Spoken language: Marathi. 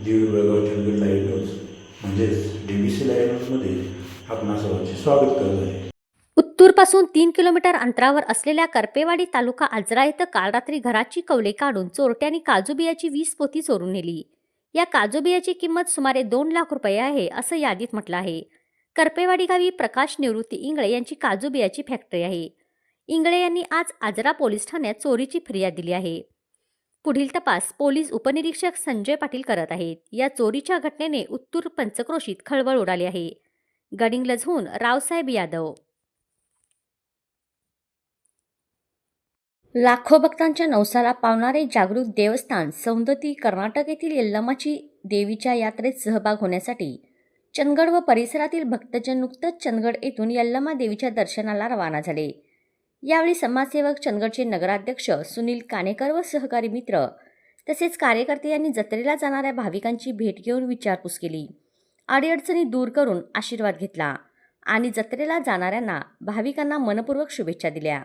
दीड बेळगाव चंदगड लाईव्ह न्यूज म्हणजेच DBC लाईव्ह न्यूजमध्ये आपणा सर्वांचे स्वागत करत आहे. उत्तूरपासून 3 किलोमीटर अंतरावर असलेल्या करपेवाडी तालुका आजरा येथे काल रात्री घराची कवले काढून चोरट्यांनी काजू बियाची 20 पोती चोरून नेली. या काजू बियाची किंमत सुमारे 2 लाख रुपये आहे असं यादीत म्हटलं आहे. करपेवाडी गावी प्रकाश निवृत्ती इंगळे यांची काजू बियाची फॅक्टरी आहे. इंगळे यांनी आज आजरा पोलीस ठाण्यात चोरीची फिर्याद दिली आहे. पुढील तपास पोलीस उपनिरीक्षक संजय पाटील करत आहेत. या चोरीच्या घटनेने उत्तूर पंचक्रोशीत खळबळ उडाली आहे. गडिंग्लजहून रावसाहेब यादव. लाखो भक्तांच्या नवसाला पावणारे जागृत देवस्थान सौंदती कर्नाटक येथील यल्लमाची देवीच्या यात्रेत सहभाग होण्यासाठी चंदगड व परिसरातील भक्तजन नुकतंच चंदगड येथून यल्लमा देवीच्या दर्शनाला रवाना झाले. यावेळी समाजसेवक चंदगडचे नगराध्यक्ष सुनील कानेकर व सहकारी मित्र तसेच कार्यकर्ते यांनी जत्रेला जाणाऱ्या भाविकांची भेट घेऊन विचारपूस केली, अडीअडचणी दूर करून आशीर्वाद घेतला आणि जत्रेला जाणाऱ्यांना भाविकांना मनपूर्वक शुभेच्छा दिल्या.